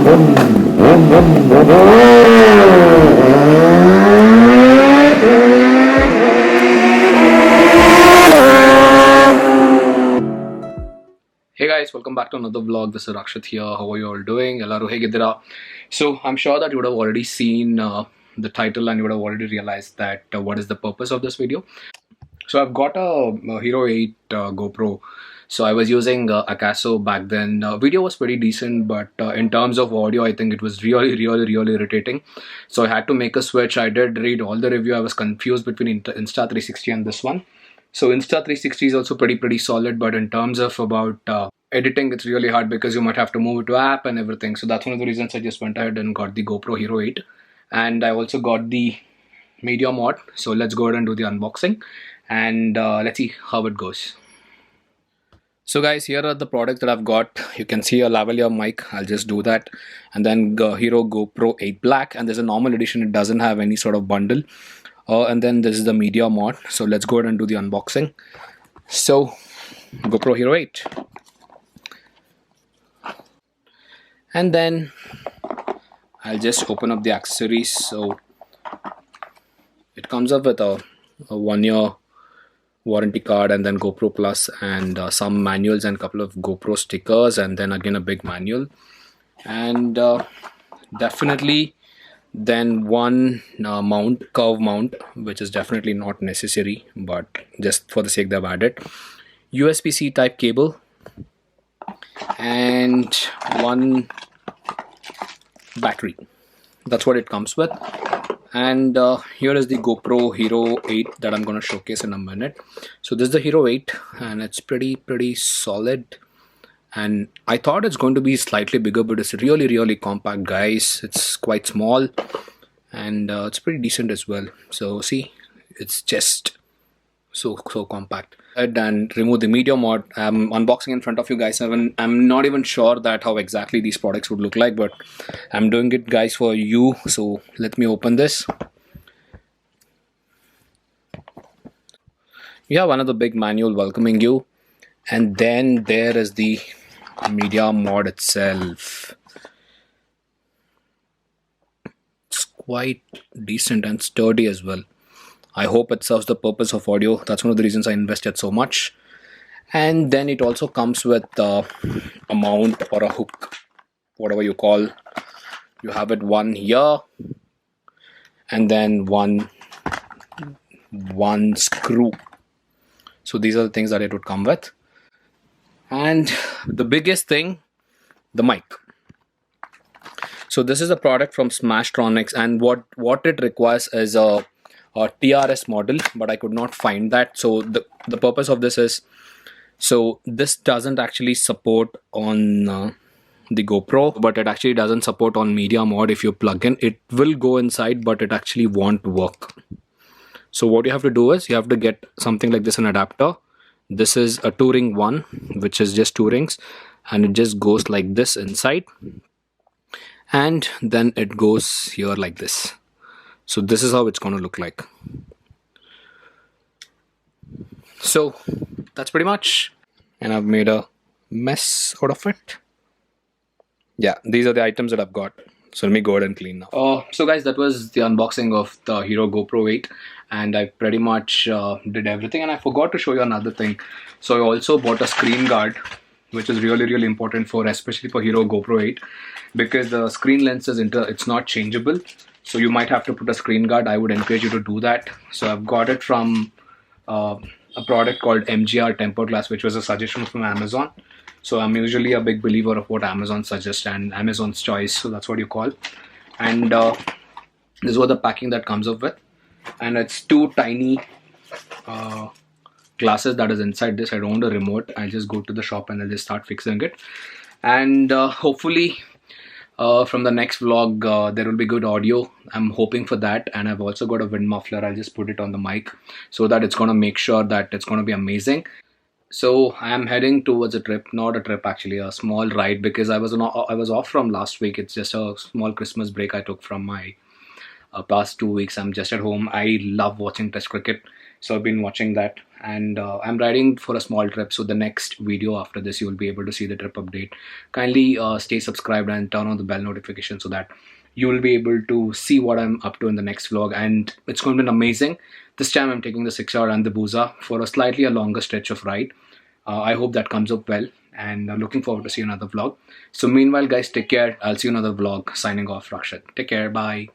Hey guys, welcome back to another vlog. This is Rakshit here. How are you all doing? Ellaru hegidira. So I'm sure that you would have already seen the title and you would have already realized that what is the purpose of this video. So I've got a Hero 8 GoPro. So I was using Akaso back then. Video was pretty decent, but in terms of audio, I think it was really irritating. So I had to make a switch. I did read all the review. I was confused between Insta360 and this one. So Insta360 is also pretty solid, but in terms of about editing, it's really hard because you might have to move it to app and everything. So that's one of the reasons I just went ahead and got the GoPro Hero 8, and I also got the media mod. So let's go ahead and do the unboxing, and let's see how it goes. So guys, here are the products that I've got. You can see a lavalier mic. I'll just do that, and then Hero GoPro 8 Black, and there's a normal edition. It doesn't have any sort of bundle. And then this is the media mod. So let's go ahead and do the unboxing. So GoPro Hero 8, and then I'll just open up the accessories. So it comes up with a 1-year warranty card, and then GoPro Plus, and some manuals and a couple of GoPro stickers, and then again a big manual, and definitely then one curve mount, which is definitely not necessary, but just for the sake they've added. USB-C type cable, and one battery. That's what it comes with. And here is the GoPro Hero 8 that I'm going to showcase in a minute. So this is the Hero 8, and it's pretty solid. And I thought it's going to be slightly bigger, but it's really compact, guys. It's quite small, and it's pretty decent as well. So see, it's just so compact. And remove the media mod. I'm unboxing in front of you guys. I'm not even sure that how exactly these products would look like, but I'm doing it, guys, for you. So let me open this. You have another big manual welcoming you, and then there is the media mod itself. It's quite decent and sturdy as well. I hope it serves the purpose of audio. That's one of the reasons I invested so much. And then it also comes with a mount or a hook, whatever you call. You have it one here, and then one screw. So these are the things that it would come with. And the biggest thing, the mic. So this is a product from Smashtronics, and what it requires is a TRS model, but I could not find that. So the purpose of this is, so this doesn't actually support on the GoPro, but it actually doesn't support on media mod. If you plug in, it will go inside, but it actually won't work. So what you have to do is you have to get something like this, an adapter. This is a 2-ring one, which is just 2 rings, and it just goes like this inside, and then it goes here like this. So this is how it's going to look like. So that's pretty much, and I've made a mess out of it. Yeah, these are the items that I've got. So let me go ahead and clean now. So guys, that was the unboxing of the Hero GoPro 8, and I pretty much did everything, and I forgot to show you another thing. So I also bought a screen guard, which is really important for, especially for Hero GoPro 8, because the screen lens is it's not changeable. So you might have to put a screen guard. I would encourage you to do that. So I've got it from a product called MGR Tempered Glass, which was a suggestion from Amazon. So I'm usually a big believer of what Amazon suggests and Amazon's choice. So that's what you call. And this is what the packing that comes up with. And it's 2 tiny glasses that is inside this. I don't want a remote. I'll just go to the shop and I'll just start fixing it. And hopefully from the next vlog there will be good audio. I'm hoping for that. And I've also got a wind muffler. I'll just put it on the mic so that it's going to make sure that it's going to be amazing. So I am heading towards a trip, not a trip actually, a small ride, because I was off from last week. It's just a small Christmas break I took from my past 2 weeks. I'm just at home. I love watching Test cricket, so I've been watching that, and I'm riding for a small trip, so the next video after this you will be able to see the trip update. Kindly stay subscribed and turn on the bell notification so that you will be able to see what I'm up to in the next vlog, and it's going to be amazing. This time I'm taking the 6-hour and the Buza for a slightly a longer stretch of ride. I hope that comes up well, and looking forward to see another vlog. So meanwhile guys, take care. I'll see you in another vlog. Signing off, Rakshit. Take care. Bye.